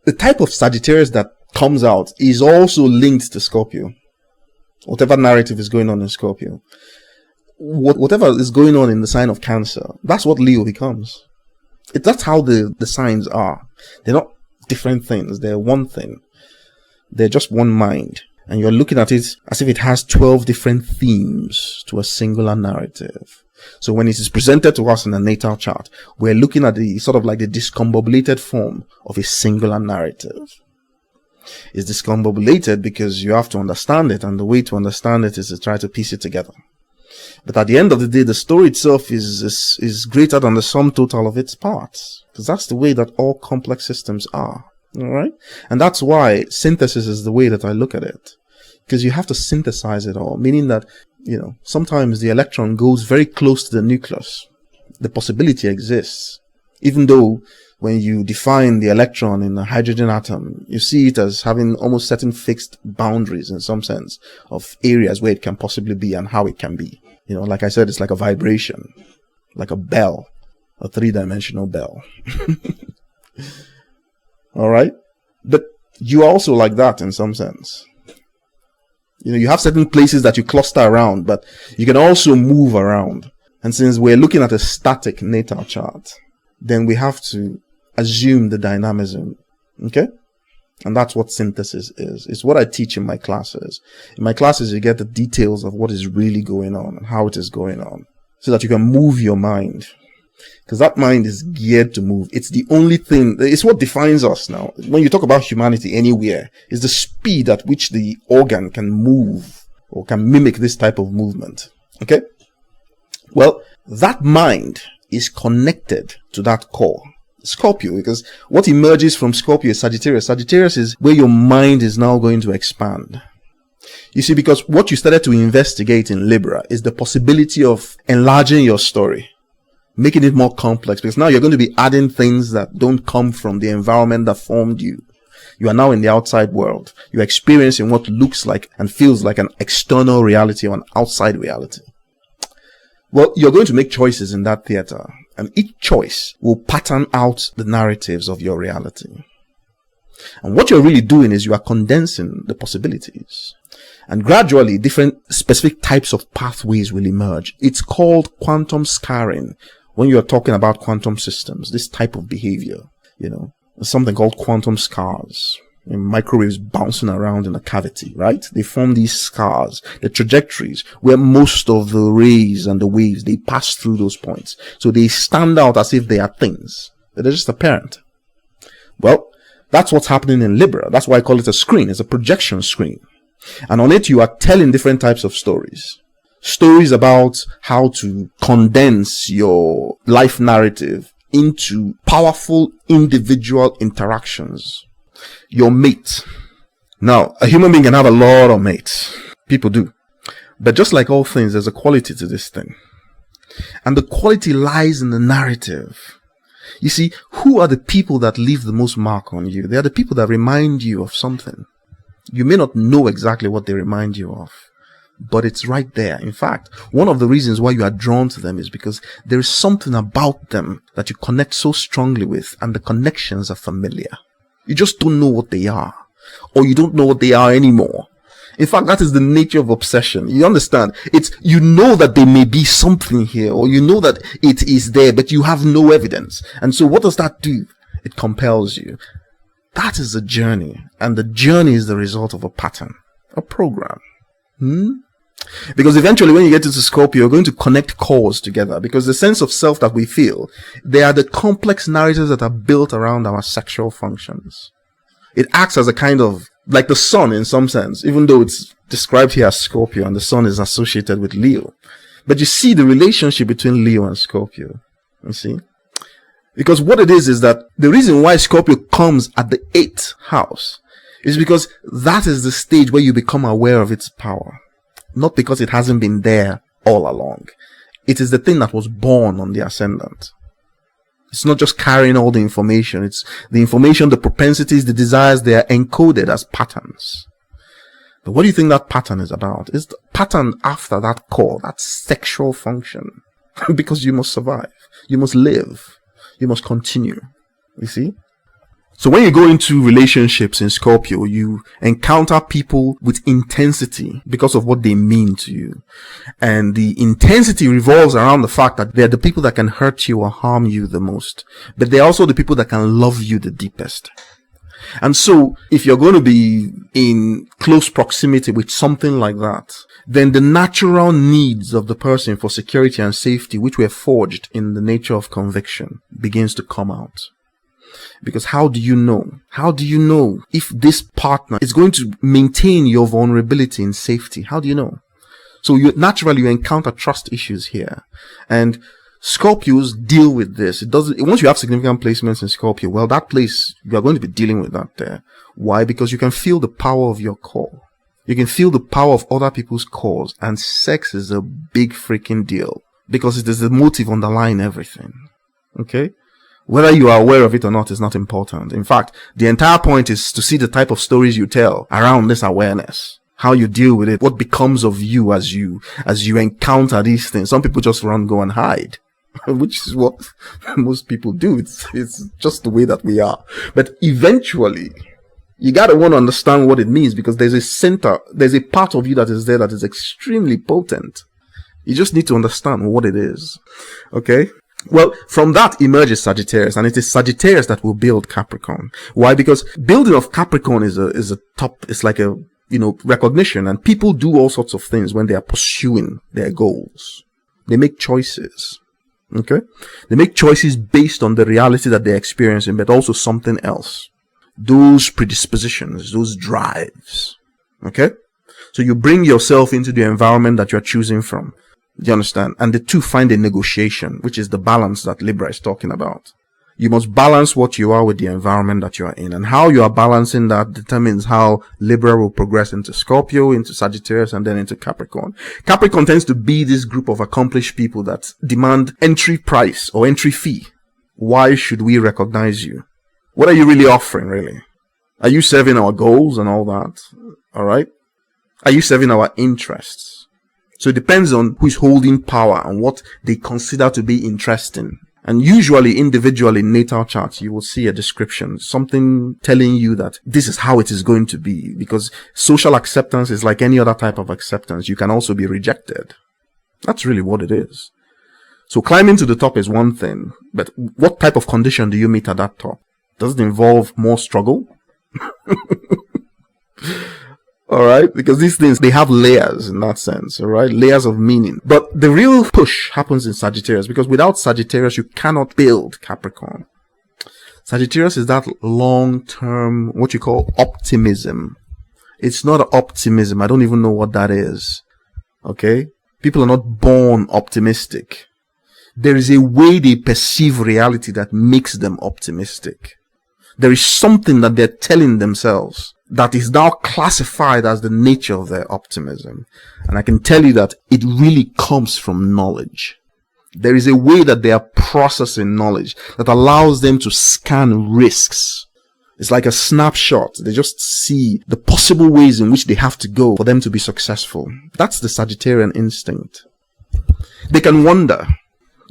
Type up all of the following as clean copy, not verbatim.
the type of Sagittarius that comes out is also linked to Scorpio. Whatever narrative is going on in Scorpio, whatever is going on in the sign of Cancer, that's what Leo becomes. That's how the signs are. They're not different things. They're one thing. They're just one mind. And you're looking at it as if it has 12 different themes to a singular narrative. So when it is presented to us in a natal chart, we're looking at the sort of like the discombobulated form of a singular narrative. It's discombobulated because you have to understand it, and the way to understand it is to try to piece it together. But at the end of the day, the story itself is greater than the sum total of its parts, because that's the way that all complex systems are. All right, and that's why synthesis is the way that I look at it, because you have to synthesize it all, meaning that, you know, sometimes the electron goes very close to the nucleus. The possibility exists, even though when you define the electron in a hydrogen atom, you see it as having almost certain fixed boundaries in some sense of areas where it can possibly be and how it can be. You know, like I said, it's like a vibration, like a bell, a three-dimensional bell. All right? But you are also like that in some sense. You know, you have certain places that you cluster around, but you can also move around. And since we're looking at a static natal chart, then we have to assume the dynamism. Okay? And that's what synthesis is. It's what I teach in my classes. In my classes, you get the details of what is really going on and how it is going on, so that you can move your mind. Because that mind is geared to move. It's the only thing, it's what defines us now. When you talk about humanity anywhere, is the speed at which the organ can move or can mimic this type of movement. Okay? Well, that mind is connected to that core, Scorpio, because what emerges from Scorpio is Sagittarius. Sagittarius is where your mind is now going to expand. You see, because what you started to investigate in Libra is the possibility of enlarging your story, making it more complex, because now you're going to be adding things that don't come from the environment that formed you. You are now in the outside world. You're experiencing what looks like and feels like an external reality or an outside reality. Well, you're going to make choices in that theater, and each choice will pattern out the narratives of your reality. And what you're really doing is you are condensing the possibilities. And gradually, different specific types of pathways will emerge. It's called quantum scarring. When you're talking about quantum systems, this type of behavior, you know, something called quantum scars. Microwaves bouncing around in a cavity, right? They form these scars, the trajectories where most of the rays and the waves, they pass through those points. So they stand out as if they are things. They're just apparent. Well, that's what's happening in Libra. That's why I call it a screen. It's a projection screen. And on it, you are telling different types of stories. Stories about how to condense your life narrative into powerful individual interactions. Your mate. Now, a human being can have a lot of mates. People do. But just like all things, there's a quality to this thing. And the quality lies in the narrative. You see, who are the people that leave the most mark on you? They are the people that remind you of something. You may not know exactly what they remind you of, but it's right there. In fact, one of the reasons why you are drawn to them is because there is something about them that you connect so strongly with, and the connections are familiar. You just don't know what they are, or you don't know what they are anymore. In fact, that is the nature of obsession. You understand? It's, you know that there may be something here, or you know that it is there, but you have no evidence. And so what does that do? It compels you. That is the journey, and the journey is the result of a pattern, a program. Because eventually when you get into Scorpio, you're going to connect cores together, because the sense of self that we feel, they are the complex narratives that are built around our sexual functions. It acts as a kind of, like the sun in some sense, even though it's described here as Scorpio and the sun is associated with Leo. But you see the relationship between Leo and Scorpio, you see? Because what it is that the reason why Scorpio comes at the 8th house is because that is the stage where you become aware of its power. Not because it hasn't been there all along. It is the thing that was born on the ascendant. It's not just carrying all the information. It's the information, the propensities, the desires, they are encoded as patterns. But what do you think that pattern is about? It's the pattern after that core, that sexual function. Because you must survive. You must live. You must continue. You see? So when you go into relationships in Scorpio, you encounter people with intensity because of what they mean to you. And the intensity revolves around the fact that they're the people that can hurt you or harm you the most. But they're also the people that can love you the deepest. And so if you're going to be in close proximity with something like that, then the natural needs of the person for security and safety, which were forged in the nature of conviction, begins to come out. Because how do you know? How do you know if this partner is going to maintain your vulnerability in safety? How do you know? So naturally you encounter trust issues here. And Scorpios deal with this. Once you have significant placements in Scorpio, well, that place, you are going to be dealing with that there. Why? Because you can feel the power of your core. You can feel the power of other people's cores. And sex is a big freaking deal. Because it is the motive underlying everything. Okay? Whether you are aware of it or not is not important. In fact, the entire point is to see the type of stories you tell around this awareness. How you deal with it. What becomes of you as you encounter these things. Some people just go and hide. Which is what most people do. It's just the way that we are. But eventually, you gotta want to understand what it means, because there's a part of you that is there that is extremely potent. You just need to understand what it is. Okay? Well, from that emerges Sagittarius, and it is Sagittarius that will build Capricorn. Why? Because building of Capricorn is a top, it's like a, recognition, and people do all sorts of things when they are pursuing their goals. They make choices. Okay? They make choices based on the reality that they're experiencing, but also something else. Those predispositions, those drives. Okay? So you bring yourself into the environment that you're choosing from. Do you understand? And the two find a negotiation, which is the balance that Libra is talking about. You must balance what you are with the environment that you are in. And how you are balancing that determines how Libra will progress into Scorpio, into Sagittarius, and then into Capricorn. Capricorn tends to be this group of accomplished people that demand entry price or entry fee. Why should we recognize you? What are you really offering, really? Are you serving our goals and all that? All right? Are you serving our interests? So it depends on who's holding power and what they consider to be interesting. And usually, individually, in natal charts, you will see a description, something telling you that this is how it is going to be. Because social acceptance is like any other type of acceptance. You can also be rejected. That's really what it is. So climbing to the top is one thing, but what type of condition do you meet at that top? Does it involve more struggle? Alright, because these things, they have layers in that sense, alright, layers of meaning. But the real push happens in Sagittarius, because without Sagittarius, you cannot build Capricorn. Sagittarius is that long-term, what you call optimism. It's not optimism. I don't even know what that is. Okay? People are not born optimistic. There is a way they perceive reality that makes them optimistic. There is something that they're telling themselves that is now classified as the nature of their optimism. And I can tell you that it really comes from knowledge. There is a way that they are processing knowledge that allows them to scan risks. It's like a snapshot. They just see the possible ways in which they have to go for them to be successful. That's the Sagittarian instinct. They can wander.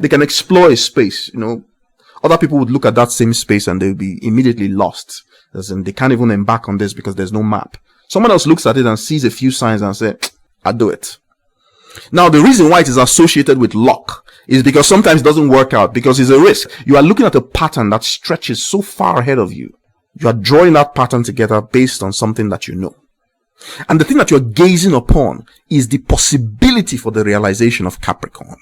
They can explore a space, Other people would look at that same space and they'll be immediately lost. As in, they can't even embark on this because there's no map. Someone else looks at it and sees a few signs and says, I'll do it. Now, the reason why it is associated with luck is because sometimes it doesn't work out, because it's a risk. You are looking at a pattern that stretches so far ahead of you. You are drawing that pattern together based on something that you know. And the thing that you're gazing upon is the possibility for the realization of Capricorn.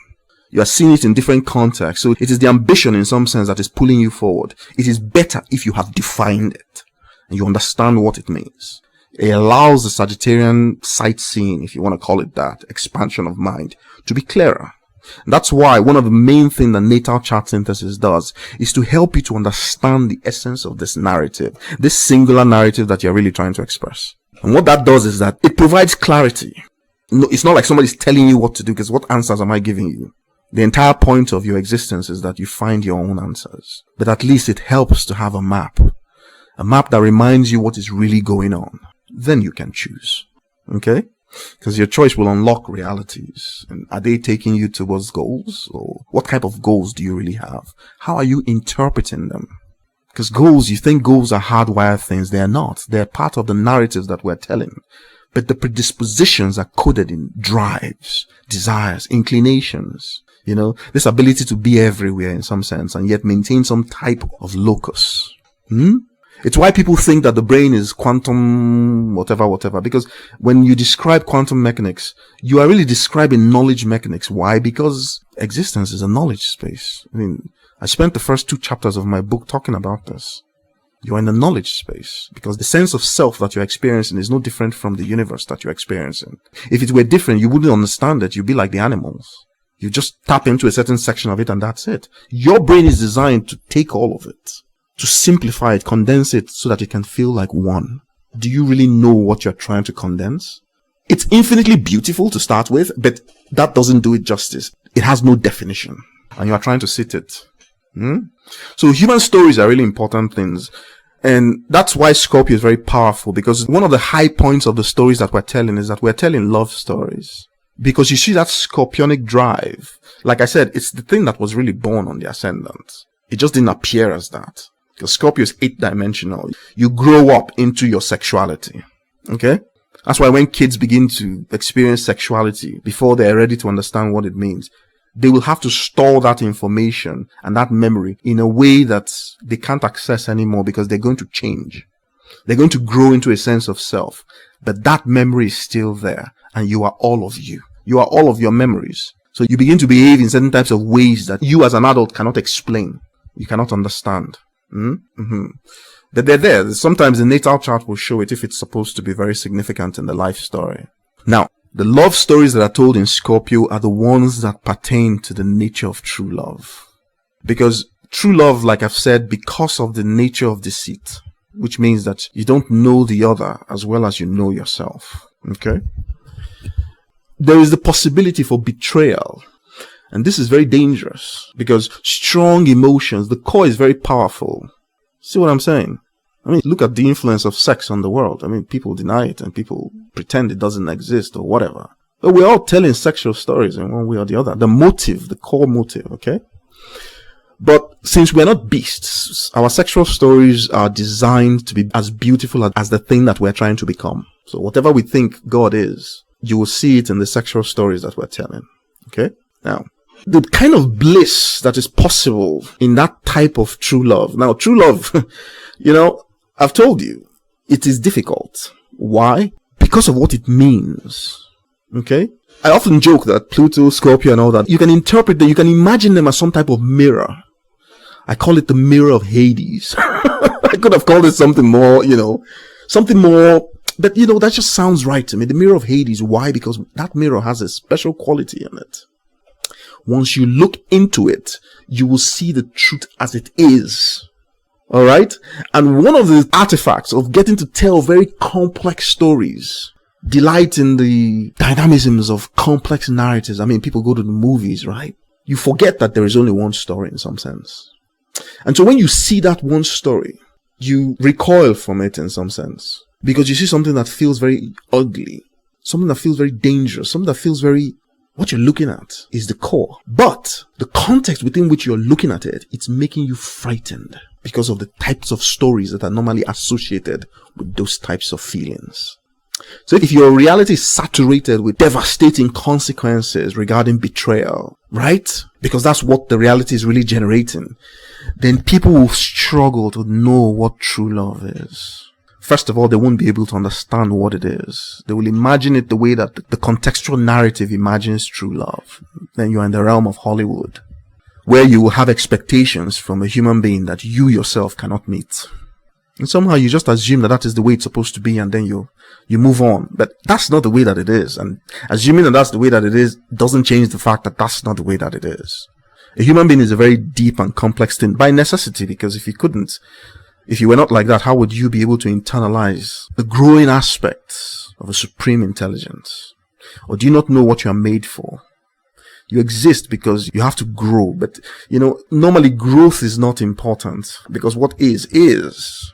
You are seeing it in different contexts. So it is the ambition in some sense that is pulling you forward. It is better if you have defined it and you understand what it means. It allows the Sagittarian sightseeing, if you want to call it that, expansion of mind, to be clearer. And that's why one of the main things that natal chart synthesis does is to help you to understand the essence of this narrative, this singular narrative that you're really trying to express. And what that does is that it provides clarity. No, it's not like somebody's telling you what to do, because what answers am I giving you? The entire point of your existence is that you find your own answers. But at least it helps to have a map that reminds you what is really going on. Then you can choose. Okay? Because your choice will unlock realities. And are they taking you towards goals? Or what type of goals do you really have? How are you interpreting them? Because goals, you think goals are hardwired things. They are not. They're part of the narratives that we're telling. But the predispositions are coded in drives, desires, inclinations. You know, this ability to be everywhere in some sense and yet maintain some type of locus. It's why people think that the brain is quantum whatever. Because when you describe quantum mechanics, you are really describing knowledge mechanics. Why? Because existence is a knowledge space. I mean, I spent the first 2 chapters of my book talking about this. You're in the knowledge space because the sense of self that you're experiencing is no different from the universe that you're experiencing. If it were different, you wouldn't understand it. You'd be like the animals. You just tap into a certain section of it and that's it. Your brain is designed to take all of it, to simplify it, condense it so that it can feel like one. Do you really know what you're trying to condense? It's infinitely beautiful to start with, but that doesn't do it justice. It has no definition and you are trying to sit it. So human stories are really important things. And that's why Scorpio is very powerful, because one of the high points of the stories that we're telling is that we're telling love stories. Because you see that scorpionic drive. Like I said, it's the thing that was really born on the ascendant. It just didn't appear as that. Because Scorpio is 8-dimensional. You grow up into your sexuality. Okay? That's why when kids begin to experience sexuality, before they're ready to understand what it means, they will have to store that information and that memory in a way that they can't access anymore because they're going to change. They're going to grow into a sense of self. But that memory is still there. And you are all of you. You are all of your memories. So you begin to behave in certain types of ways that you as an adult cannot explain. You cannot understand. But they're there. Sometimes the natal chart will show it if it's supposed to be very significant in the life story. Now, the love stories that are told in Scorpio are the ones that pertain to the nature of true love. Because true love, like I've said, because of the nature of deceit, which means that you don't know the other as well as you know yourself. Okay? There is the possibility for betrayal. And this is very dangerous because strong emotions, the core is very powerful. See what I'm saying? I mean, look at the influence of sex on the world. I mean, people deny it and people pretend it doesn't exist or whatever. But we're all telling sexual stories in one way or the other. The motive, the core motive, okay? But since we're not beasts, our sexual stories are designed to be as beautiful as the thing that we're trying to become. So whatever we think God is, you will see it in the sexual stories that we're telling. Okay? Now, the kind of bliss that is possible in that type of true love. Now, true love, you know, I've told you, it is difficult. Why? Because of what it means. Okay? I often joke that Pluto, Scorpio and all that, you can interpret them, you can imagine them as some type of mirror. I call it the mirror of Hades. I could have called it something more, you know, something more, but you know, that just sounds right to me. The mirror of Hades. Why? Because that mirror has a special quality in it. Once you look into it, you will see the truth as it is. Alright? And one of the artifacts of getting to tell very complex stories, delight in the dynamisms of complex narratives. I mean, people go to the movies, right? You forget that there is only one story in some sense. And so when you see that one story, you recoil from it in some sense. Because you see something that feels very ugly. Something that feels very dangerous. Something that feels very... What you're looking at is the core. But the context within which you're looking at it, it's making you frightened. Because of the types of stories that are normally associated with those types of feelings. So if your reality is saturated with devastating consequences regarding betrayal, right? Because that's what the reality is really generating. Then people will struggle to know what true love is. First of all, they won't be able to understand what it is. They will imagine it the way that the contextual narrative imagines true love. Then you're in the realm of Hollywood, where you will have expectations from a human being that you yourself cannot meet. And somehow you just assume that that is the way it's supposed to be, and then you move on. But that's not the way that it is. And assuming that that's the way that it is doesn't change the fact that that's not the way that it is. A human being is a very deep and complex thing by necessity, because if you were not like that, how would you be able to internalize the growing aspects of a supreme intelligence? Or do you not know what you are made for? You exist because you have to grow. But, you know, normally growth is not important, because what is.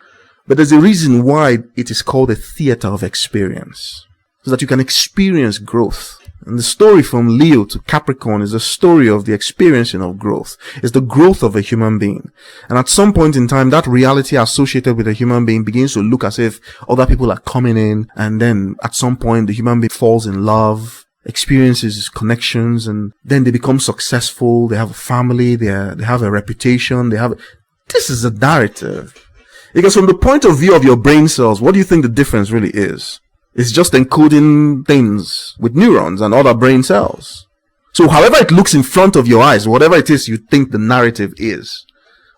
But there's a reason why it is called a theater of experience. so that you can experience growth. And the story from Leo to Capricorn is a story of the experiencing of growth. It's the growth of a human being. And at some point in time, that reality associated with a human being begins to look as if other people are coming in. And then at some point, the human being falls in love, experiences connections, and then they become successful. They have a family. They have a reputation. This is a narrative. Because from the point of view of your brain cells, what do you think the difference really is? It's just encoding things with neurons and other brain cells. So however it looks in front of your eyes, whatever it is you think the narrative is,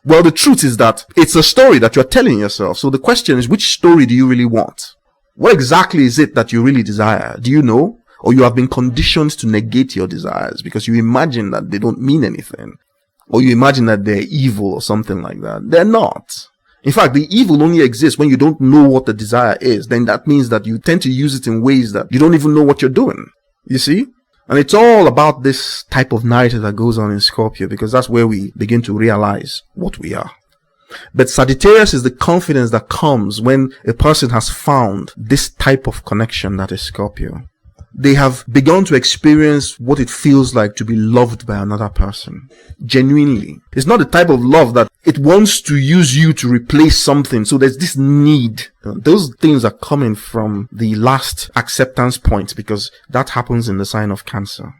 well, the truth is that it's a story that you're telling yourself. So the question is, which story do you really want? What exactly is it that you really desire? Do you know? Or you have been conditioned to negate your desires because you imagine that they don't mean anything. Or you imagine that they're evil or something like that. They're not. In fact, the evil only exists when you don't know what the desire is. Then that means that you tend to use it in ways that you don't even know what you're doing. You see? And it's all about this type of narrative that goes on in Scorpio, because that's where we begin to realize what we are. But Sagittarius is the confidence that comes when a person has found this type of connection that is Scorpio. They have begun to experience what it feels like to be loved by another person. Genuinely. It's not the type of love that it wants to use you to replace something. So there's this need. Those things are coming from the last acceptance point, because that happens in the sign of Cancer.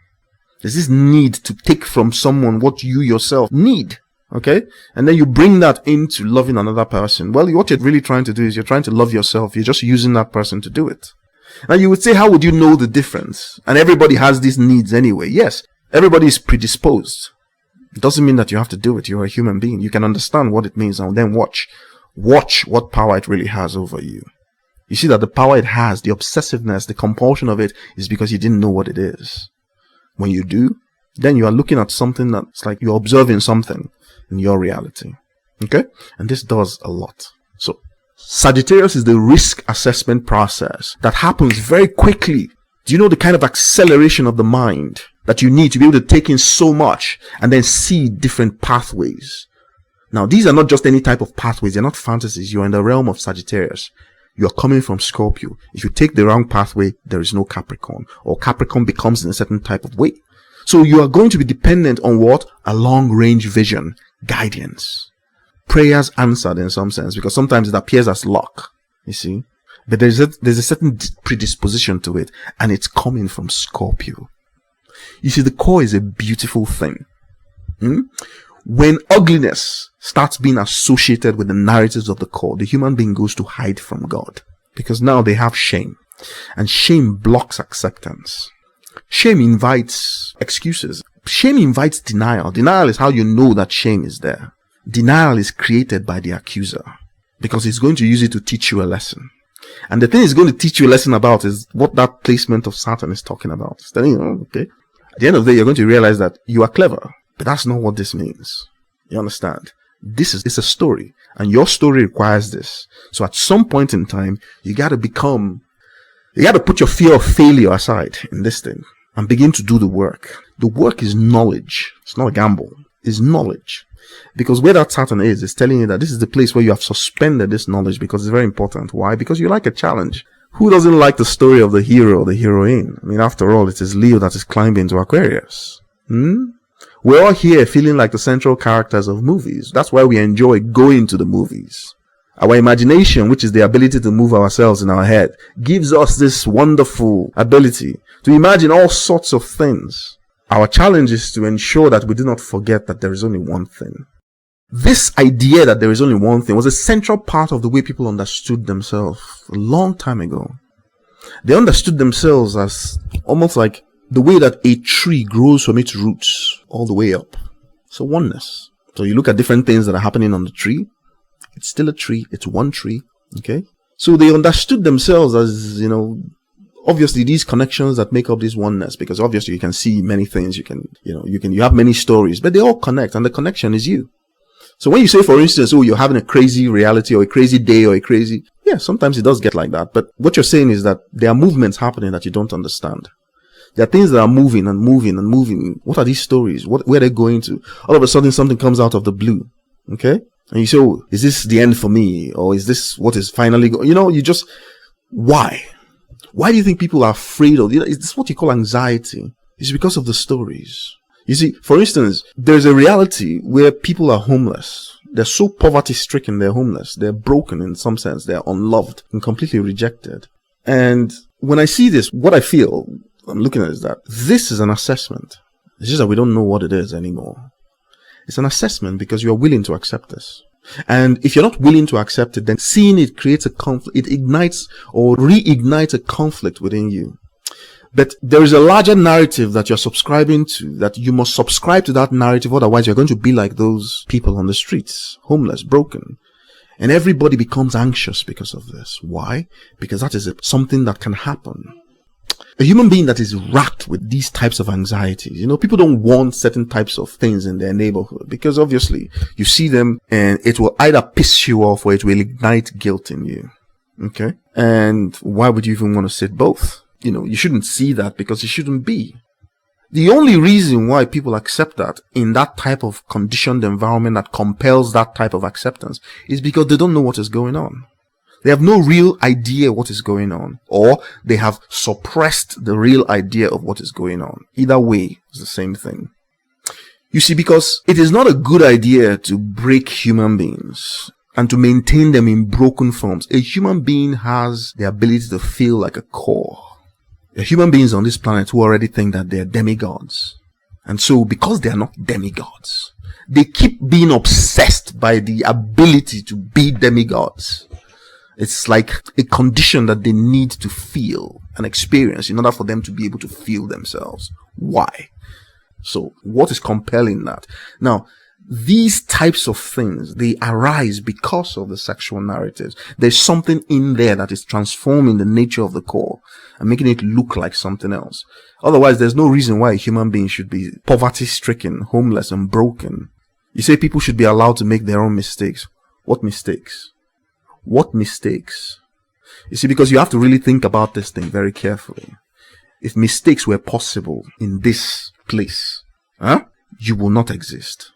There's this need to take from someone what you yourself need. Okay? And then you bring that into loving another person. Well, what you're really trying to do is you're trying to love yourself. You're just using that person to do it. Now you would say, how would you know the difference? And everybody has these needs anyway. Yes, everybody is predisposed. It doesn't mean that you have to do it. You're a human being. You can understand what it means and then watch what power it really has over you. You see that the power it has, the obsessiveness, the compulsion of it, is because you didn't know what it is. When you do, then you are looking at something that's like you're observing something in your reality. Okay? And this does a lot. So Sagittarius is the risk assessment process that happens very quickly. Do you know the kind of acceleration of the mind that you need to be able to take in so much and then see different pathways? Now, these are not just any type of pathways. They're not fantasies. You're in the realm of Sagittarius. You're coming from Scorpio. If you take the wrong pathway, there is no Capricorn, or Capricorn becomes in a certain type of way. So you are going to be dependent on what? A long-range vision, guidance. Prayers answered in some sense, because sometimes it appears as luck, you see. But there's a certain predisposition to it, and it's coming from Scorpio. You see, the core is a beautiful thing. When ugliness starts being associated with the narratives of the core, the human being goes to hide from God, because now they have shame, and shame blocks acceptance. Shame invites excuses. Shame invites denial. Denial is how you know that shame is there. Denial is created by the accuser, because he's going to use it to teach you a lesson. And the thing he's going to teach you a lesson about is what that placement of Saturn is talking about. It's telling you, okay, at the end of the day, you're going to realize that you are clever, but that's not what this means. You understand? It's a story, and your story requires this. So at some point in time, you got to put your fear of failure aside in this thing and begin to do the work. The work is knowledge. It's not a gamble. It's knowledge. Because where that Saturn is telling you that this is the place where you have suspended this knowledge, because it's very important. Why? Because you like a challenge. Who doesn't like the story of the hero or the heroine? I mean, after all, it is Leo that is climbing to Aquarius. We're all here feeling like the central characters of movies. That's why we enjoy going to the movies. Our imagination, which is the ability to move ourselves in our head, gives us this wonderful ability to imagine all sorts of things. Our challenge is to ensure that we do not forget that there is only one thing. This idea that there is only one thing was a central part of the way people understood themselves a long time ago. They understood themselves as almost like the way that a tree grows from its roots all the way up. So oneness. So you look at different things that are happening on the tree. It's still a tree. It's one tree. Okay. So they understood themselves as, obviously these connections that make up this oneness, because obviously you can see many things. You have many stories, but they all connect, and the connection is you. So when you say, for instance, you're having a crazy reality or a crazy day or sometimes it does get like that. But what you're saying is that there are movements happening that you don't understand. There are things that are moving and moving and moving. What are these stories? Where are they going to? All of a sudden something comes out of the blue. Okay? And you say, is this the end for me? Or is this what is finally going? Why? Why do you think people are afraid of it? It's what you call anxiety. It's because of the stories. You see, for instance, there's a reality where people are homeless. They're so poverty stricken, they're homeless. They're broken in some sense. They're unloved and completely rejected. And when I see this, what I feel, I'm looking at is that this is an assessment. It's just that we don't know what it is anymore. It's an assessment because you are willing to accept this. And if you're not willing to accept it, then seeing it creates a conflict. It ignites or reignites a conflict within you. But there is a larger narrative that you're subscribing to, that you must subscribe to that narrative. Otherwise, you're going to be like those people on the streets, homeless, broken. And everybody becomes anxious because of this. Why? Because that is something that can happen. A human being that is racked with these types of anxieties, people don't want certain types of things in their neighborhood because obviously you see them and it will either piss you off or it will ignite guilt in you. Okay? And why would you even want to sit both? You shouldn't see that because it shouldn't be. The only reason why people accept that in that type of conditioned environment that compels that type of acceptance is because they don't know what is going on. They have no real idea what is going on, or they have suppressed the real idea of what is going on. Either way, it's the same thing. You see, because it is not a good idea to break human beings and to maintain them in broken forms. A human being has the ability to feel like a core. There are human beings on this planet who already think that they're demigods. And so, because they are not demigods, they keep being obsessed by the ability to be demigods. It's like a condition that they need to feel and experience in order for them to be able to feel themselves. Why? So, what is compelling that? Now, these types of things, they arise because of the sexual narratives. There's something in there that is transforming the nature of the core and making it look like something else. Otherwise, there's no reason why a human being should be poverty-stricken, homeless, and broken. You say people should be allowed to make their own mistakes. What mistakes? What mistakes? You see, because you have to really think about this thing very carefully. If mistakes were possible in this place, you will not exist.